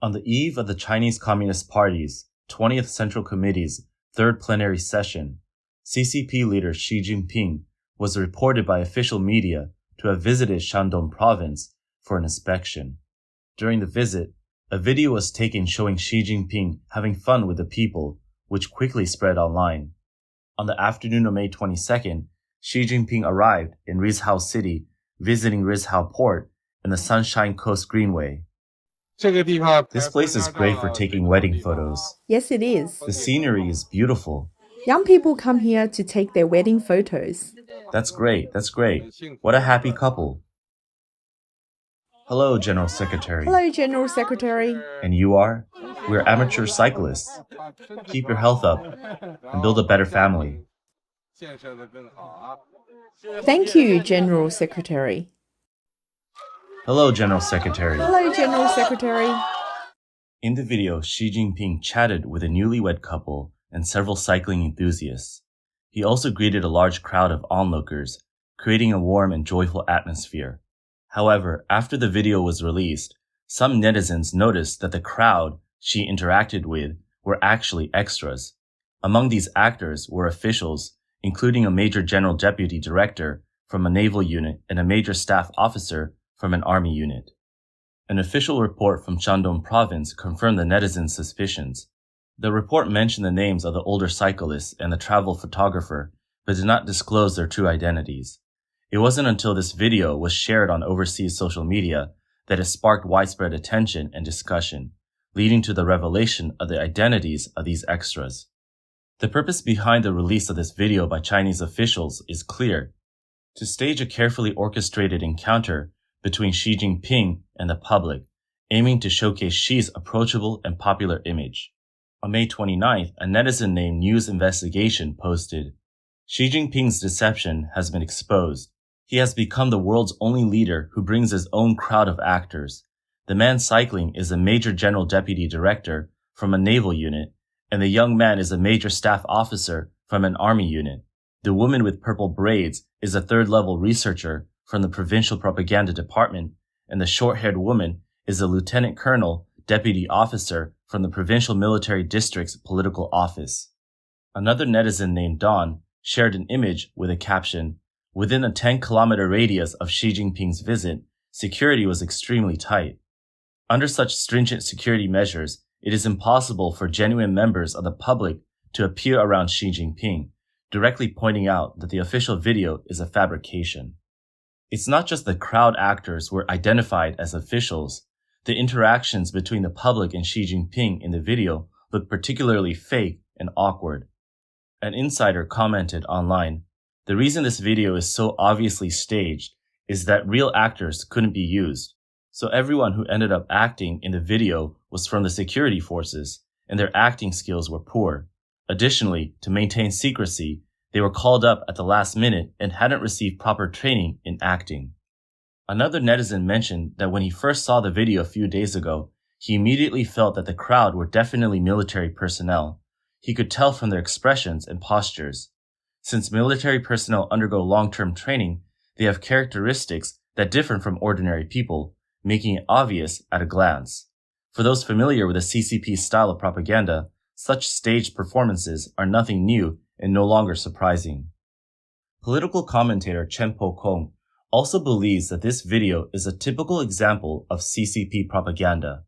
On the eve of the Chinese Communist Party's 20th Central Committee's third plenary session, CCP leader Xi Jinping was reported by official media to have visited Shandong province for an inspection. During the visit, a video was taken showing Xi Jinping having fun with the people, which quickly spread online. On the afternoon of May 22nd, Xi Jinping arrived in Rizhao City, visiting Rizhao Port and the Sunshine Coast Greenway. This place is great for taking wedding photos. Yes, it is. The scenery is beautiful. Young people come here to take their wedding photos. That's great. What a happy couple. Hello, General Secretary. Hello, General Secretary. And you are? We're amateur cyclists. Keep your health up and build a better family. Thank you, General Secretary. Hello, General Secretary. Hello, General Secretary. In the video, Xi Jinping chatted with a newlywed couple and several cycling enthusiasts. He also greeted a large crowd of onlookers, creating a warm and joyful atmosphere. However, after the video was released, some netizens noticed that the crowd Xi interacted with were actually extras. Among these actors were officials, including a major general deputy director from a naval unit and a major staff officer from an army unit. An official report from Shandong province confirmed the netizens' suspicions. The report mentioned the names of the older cyclists and the travel photographer, but did not disclose their true identities. It wasn't until this video was shared on overseas social media that it sparked widespread attention and discussion, leading to the revelation of the identities of these extras. The purpose behind the release of this video by Chinese officials is clear: to stage a carefully orchestrated encounter between Xi Jinping and the public, aiming to showcase Xi's approachable and popular image. On May 29th, a netizen named News Investigation posted, "Xi Jinping's deception has been exposed. He has become the world's only leader who brings his own crowd of actors. The man cycling is a major general deputy director from a naval unit, and the young man is a major staff officer from an army unit. The woman with purple braids is a third-level researcher from the provincial propaganda department, and the short-haired woman is a lieutenant colonel deputy officer from the provincial military district's political office." Another netizen named Dawn shared an image with a caption, "Within a 10-kilometer radius of Xi Jinping's visit, security was extremely tight. Under such stringent security measures, it is impossible for genuine members of the public to appear around Xi Jinping," directly pointing out that the official video is a fabrication. It's not just the crowd actors were identified as officials. The interactions between the public and Xi Jinping in the video look particularly fake and awkward. An insider commented online, "The reason this video is so obviously staged is that real actors couldn't be used. So everyone who ended up acting in the video was from the security forces, and their acting skills were poor. Additionally, to maintain secrecy, they were called up at the last minute and hadn't received proper training in acting." Another netizen mentioned that when he first saw the video a few days ago, he immediately felt that the crowd were definitely military personnel. He could tell from their expressions and postures. Since military personnel undergo long-term training, they have characteristics that differ from ordinary people, making it obvious at a glance. For those familiar with the CCP style of propaganda, such staged performances are nothing new and no longer surprising. Political commentator Chen Po-kong also believes that this video is a typical example of CCP propaganda.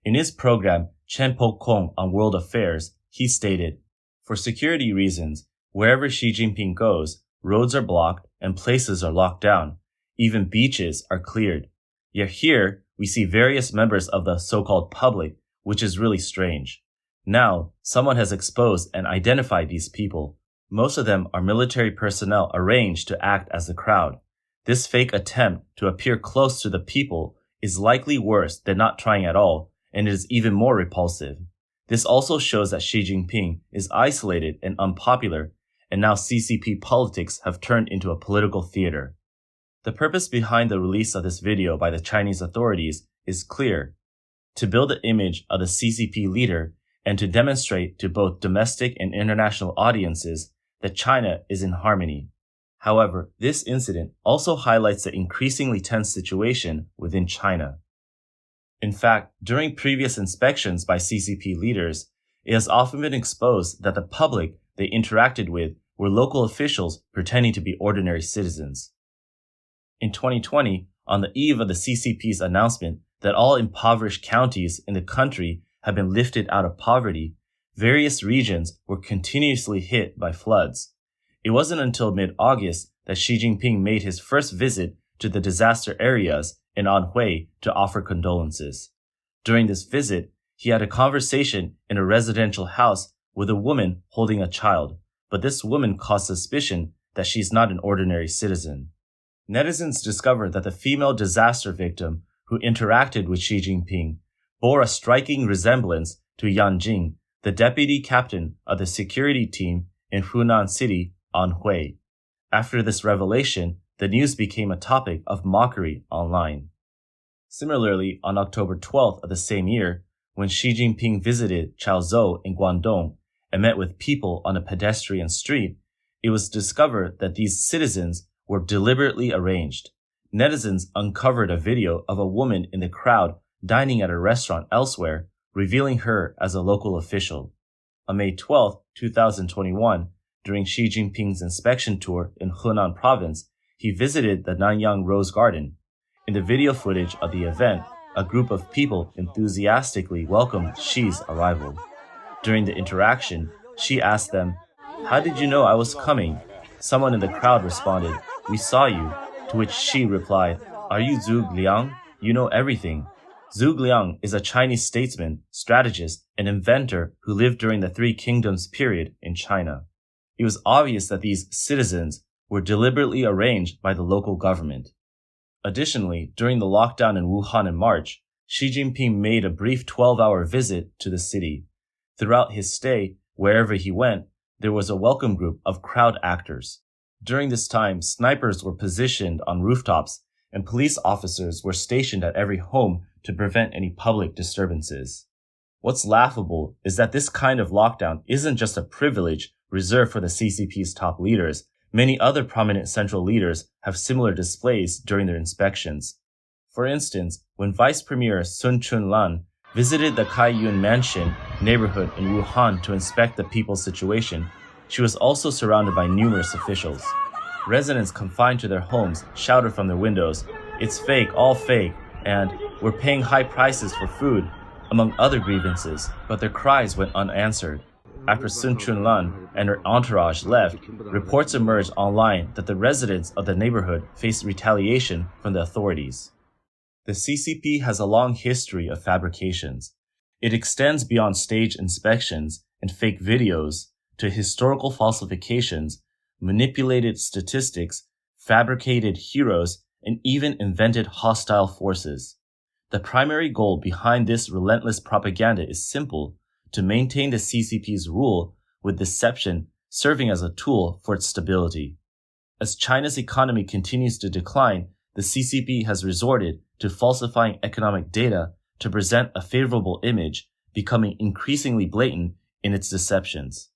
In his program, Chen Po-kong on World Affairs, he stated, "For security reasons, wherever Xi Jinping goes, roads are blocked and places are locked down. Even beaches are cleared. Yet here, we see various members of the so-called public, which is really strange. Now, someone has exposed and identified these people. Most of them are military personnel arranged to act as the crowd. This fake attempt to appear close to the people is likely worse than not trying at all, and it is even more repulsive. This also shows that Xi Jinping is isolated and unpopular, and now CCP politics have turned into a political theater." The purpose behind the release of this video by the Chinese authorities is clear: to build the image of the CCP leader and to demonstrate to both domestic and international audiences that China is in harmony. However, this incident also highlights the increasingly tense situation within China. In fact, during previous inspections by CCP leaders, it has often been exposed that the public they interacted with were local officials pretending to be ordinary citizens. In 2020, on the eve of the CCP's announcement that all impoverished counties in the country had been lifted out of poverty, various regions were continuously hit by floods. It wasn't until mid-August that Xi Jinping made his first visit to the disaster areas in Anhui to offer condolences. During this visit, he had a conversation in a residential house with a woman holding a child, but this woman caused suspicion that she's not an ordinary citizen. Netizens discovered that the female disaster victim who interacted with Xi Jinping bore a striking resemblance to Yang Jing, the deputy captain of the security team in Hunan City, Anhui. After this revelation, the news became a topic of mockery online. Similarly, on October 12th of the same year, when Xi Jinping visited Chaozhou in Guangdong and met with people on a pedestrian street, it was discovered that these citizens were deliberately arranged. Netizens uncovered a video of a woman in the crowd dining at a restaurant elsewhere, revealing her as a local official. On May 12, 2021, during Xi Jinping's inspection tour in Hunan province, he visited the Nanyang Rose Garden. In the video footage of the event, a group of people enthusiastically welcomed Xi's arrival. During the interaction, Xi asked them, "How did you know I was coming?" Someone in the crowd responded, "We saw you," to which Xi replied, "Are you Zhuge Liang? You know everything." Zhuge Liang is a Chinese statesman, strategist, and inventor who lived during the Three Kingdoms period in China. It was obvious that these citizens were deliberately arranged by the local government. Additionally, during the lockdown in Wuhan in March, Xi Jinping made a brief 12-hour visit to the city. Throughout his stay, wherever he went, there was a welcome group of crowd actors. During this time, snipers were positioned on rooftops, and police officers were stationed at every home to prevent any public disturbances. What's laughable is that this kind of lockdown isn't just a privilege reserved for the CCP's top leaders. Many other prominent central leaders have similar displays during their inspections. For instance, when Vice Premier Sun Chunlan visited the Kaiyun Mansion neighborhood in Wuhan to inspect the people's situation, she was also surrounded by numerous officials. Residents confined to their homes shouted from their windows, "It's fake, all fake," and "We're paying high prices for food," among other grievances, but their cries went unanswered. After Sun Chunlan and her entourage left, reports emerged online that the residents of the neighborhood faced retaliation from the authorities. The CCP has a long history of fabrications. It extends beyond stage inspections and fake videos to historical falsifications, manipulated statistics, fabricated heroes, and even invented hostile forces. The primary goal behind this relentless propaganda is simple: to maintain the CCP's rule, with deception serving as a tool for its stability. As China's economy continues to decline, the CCP has resorted to falsifying economic data to present a favorable image, becoming increasingly blatant in its deceptions.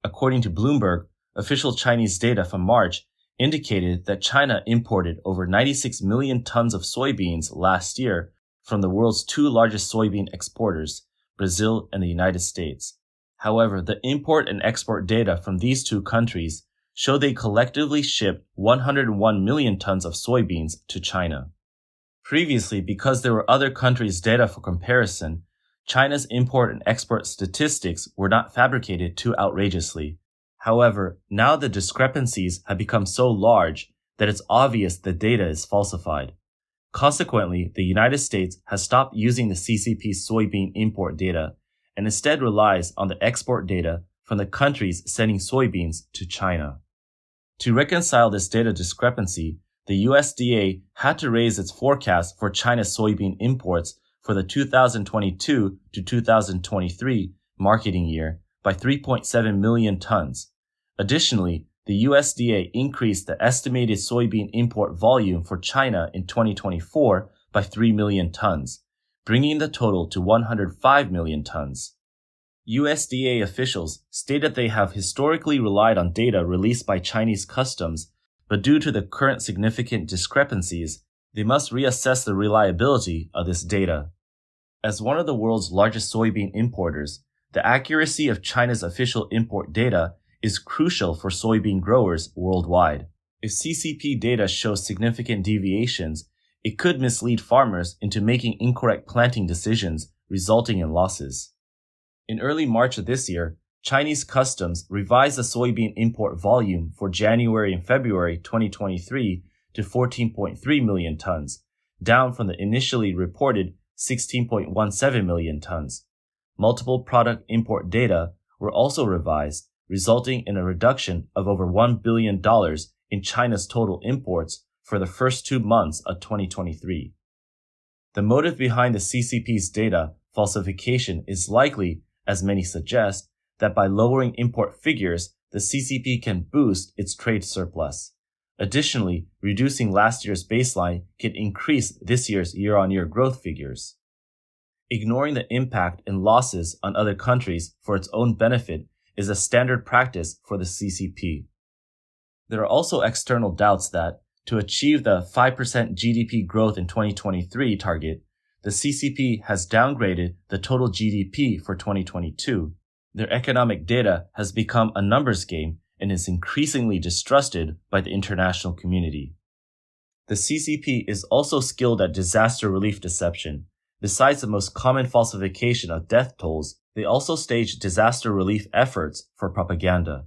According to Bloomberg, official Chinese data from March indicated that China imported over 96 million tons of soybeans last year from the world's two largest soybean exporters, Brazil and the United States. However, the import and export data from these two countries show they collectively shipped 101 million tons of soybeans to China. Previously, because there were other countries' data for comparison, China's import and export statistics were not fabricated too outrageously. However, now the discrepancies have become so large that it's obvious the data is falsified. Consequently, the United States has stopped using the CCP's soybean import data and instead relies on the export data from the countries sending soybeans to China. To reconcile this data discrepancy, the USDA had to raise its forecast for China's soybean imports for the 2022 to 2023 marketing year by 3.7 million tons. Additionally, the USDA increased the estimated soybean import volume for China in 2024 by 3 million tons, bringing the total to 105 million tons. USDA officials stated they have historically relied on data released by Chinese customs, but due to the current significant discrepancies, they must reassess the reliability of this data. As one of the world's largest soybean importers, the accuracy of China's official import data is crucial for soybean growers worldwide. If CCP data shows significant deviations, it could mislead farmers into making incorrect planting decisions, resulting in losses. In early March of this year, Chinese customs revised the soybean import volume for January and February 2023 to 14.3 million tons, down from the initially reported 16.17 million tons. Multiple product import data were also revised, resulting in a reduction of over $1 billion in China's total imports for the first 2 months of 2023. The motive behind the CCP's data falsification is likely, as many suggest, that by lowering import figures, the CCP can boost its trade surplus. Additionally, reducing last year's baseline can increase this year's year-on-year growth figures. Ignoring the impact and losses on other countries for its own benefit is a standard practice for the CCP. There are also external doubts that, to achieve the 5% GDP growth in 2023 target, the CCP has downgraded the total GDP for 2022. Their economic data has become a numbers game and is increasingly distrusted by the international community. The CCP is also skilled at disaster relief deception. Besides the most common falsification of death tolls, they also stage disaster relief efforts for propaganda.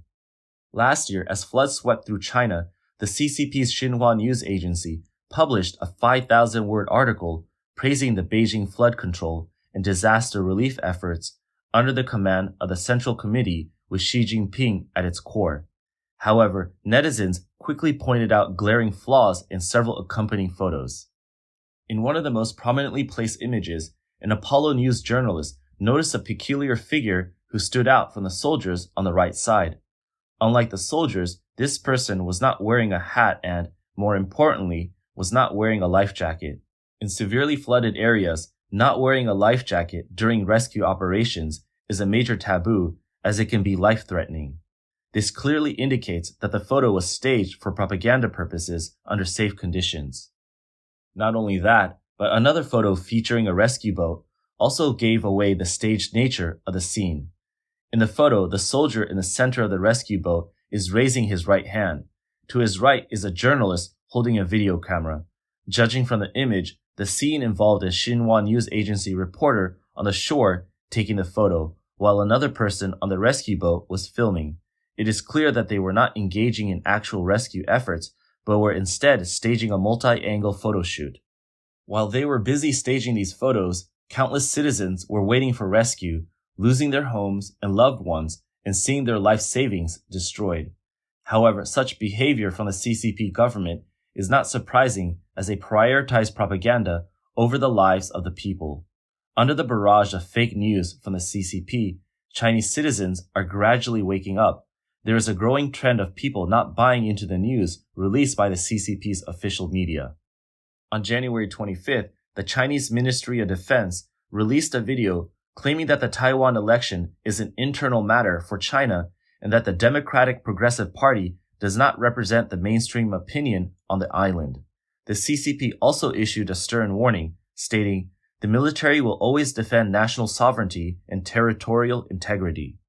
Last year, as floods swept through China, the CCP's Xinhua news agency published a 5,000-word article praising the Beijing flood control and disaster relief efforts under the command of the Central Committee with Xi Jinping at its core. However, netizens quickly pointed out glaring flaws in several accompanying photos. In one of the most prominently placed images, an Apollo News journalist noticed a peculiar figure who stood out from the soldiers on the right side. Unlike the soldiers, this person was not wearing a hat and, more importantly, was not wearing a life jacket. In severely flooded areas, not wearing a life jacket during rescue operations is a major taboo as it can be life-threatening. This clearly indicates that the photo was staged for propaganda purposes under safe conditions. Not only that, but another photo featuring a rescue boat also gave away the staged nature of the scene. In the photo, the soldier in the center of the rescue boat is raising his right hand. To his right is a journalist holding a video camera. Judging from the image, the scene involved a Xinhua news agency reporter on the shore taking the photo, while another person on the rescue boat was filming. It is clear that they were not engaging in actual rescue efforts, but were instead staging a multi-angle photo shoot. While they were busy staging these photos, countless citizens were waiting for rescue, losing their homes and loved ones, and seeing their life savings destroyed. However, such behavior from the CCP government is not surprising as they prioritize propaganda over the lives of the people. Under the barrage of fake news from the CCP, Chinese citizens are gradually waking up. There is a growing trend of people not buying into the news released by the CCP's official media. On January 25th, the Chinese Ministry of Defense released a video claiming that the Taiwan election is an internal matter for China and that the Democratic Progressive Party does not represent the mainstream opinion on the island. The CCP also issued a stern warning, stating, "The military will always defend national sovereignty and territorial integrity."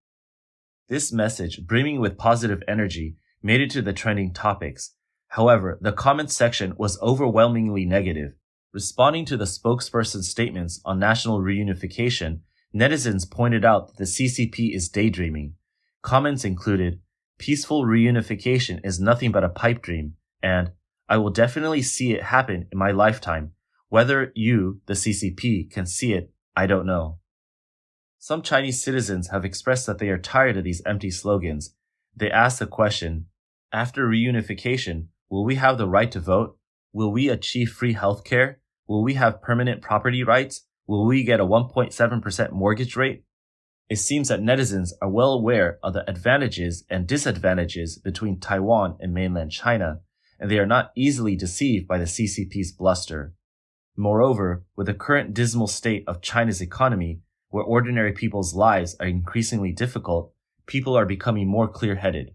This message, brimming with positive energy, made it to the trending topics. However, the comments section was overwhelmingly negative. Responding to the spokesperson's statements on national reunification, netizens pointed out that the CCP is daydreaming. Comments included, "Peaceful reunification is nothing but a pipe dream," and "I will definitely see it happen in my lifetime. Whether you, the CCP, can see it, I don't know." Some Chinese citizens have expressed that they are tired of these empty slogans. They ask the question, after reunification, will we have the right to vote? Will we achieve free healthcare? Will we have permanent property rights? Will we get a 1.7% mortgage rate? It seems that netizens are well aware of the advantages and disadvantages between Taiwan and mainland China, and they are not easily deceived by the CCP's bluster. Moreover, with the current dismal state of China's economy, where ordinary people's lives are increasingly difficult, people are becoming more clear-headed.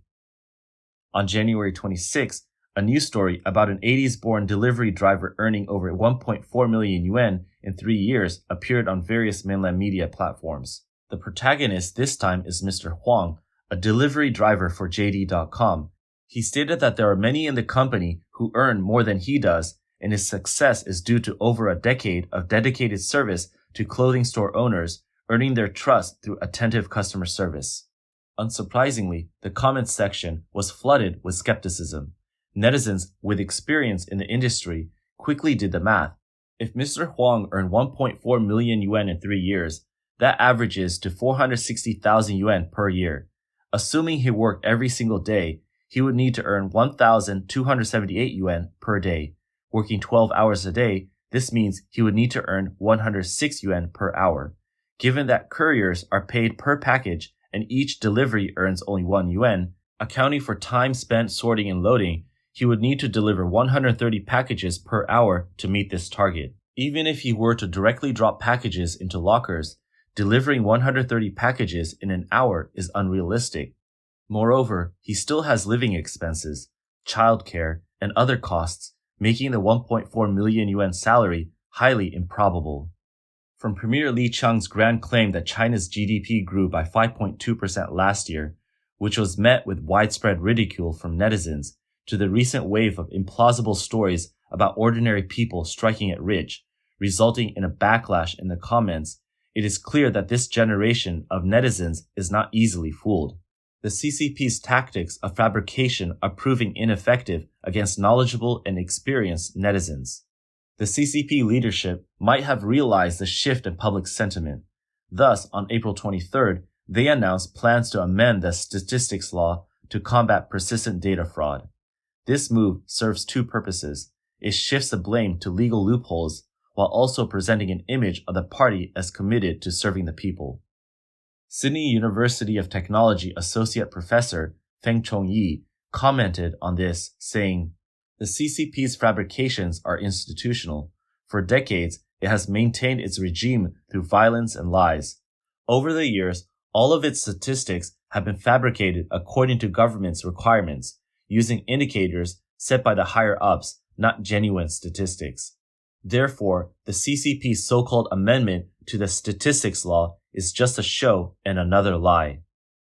On January 26, A news story about an 80s-born delivery driver earning over 1.4 million yuan in 3 years appeared on various mainland media platforms. The protagonist this time is Mr. Huang, a delivery driver for JD.com. He stated that there are many in the company who earn more than he does, and his success is due to over a decade of dedicated service to clothing store owners, earning their trust through attentive customer service. Unsurprisingly, the comments section was flooded with skepticism. Netizens with experience in the industry quickly did the math. If Mr. Huang earned 1.4 million yuan in 3 years, that averages to 460,000 yuan per year. Assuming he worked every single day, he would need to earn 1,278 yuan per day. Working 12 hours a day, this means he would need to earn 106 yuan per hour. Given that couriers are paid per package and each delivery earns only 1 yuan, accounting for time spent sorting and loading, he would need to deliver 130 packages per hour to meet this target. Even if he were to directly drop packages into lockers, delivering 130 packages in an hour is unrealistic. Moreover, he still has living expenses, childcare, and other costs, making the 1.4 million yuan salary highly improbable. From Premier Li Qiang's grand claim that China's GDP grew by 5.2% last year, which was met with widespread ridicule from netizens, to the recent wave of implausible stories about ordinary people striking it rich, resulting in a backlash in the comments, it is clear that this generation of netizens is not easily fooled. The CCP's tactics of fabrication are proving ineffective against knowledgeable and experienced netizens. The CCP leadership might have realized the shift in public sentiment. Thus, on April 23rd, they announced plans to amend the statistics law to combat persistent data fraud. This move serves two purposes. It shifts the blame to legal loopholes, while also presenting an image of the party as committed to serving the people. Sydney University of Technology Associate Professor Feng Chongyi commented on this, saying, "The CCP's fabrications are institutional. For decades, it has maintained its regime through violence and lies. Over the years, all of its statistics have been fabricated according to government's requirements, using indicators set by the higher-ups, not genuine statistics. Therefore, the CCP's so-called amendment to the statistics law is just a show and another lie."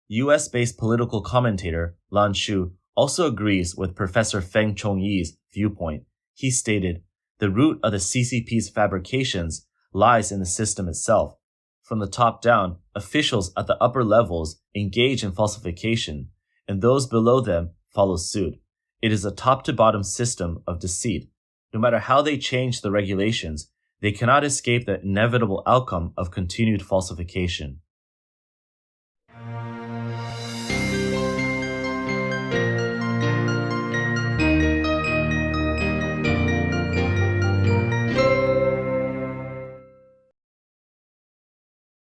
US-based political commentator Lan Shu also agrees with Professor Feng Chongyi's viewpoint. He stated, "The root of the CCP's fabrications lies in the system itself. From the top down, officials at the upper levels engage in falsification, and those below them follow suit. It is a top-to-bottom system of deceit. No matter how they change the regulations, they cannot escape the inevitable outcome of continued falsification."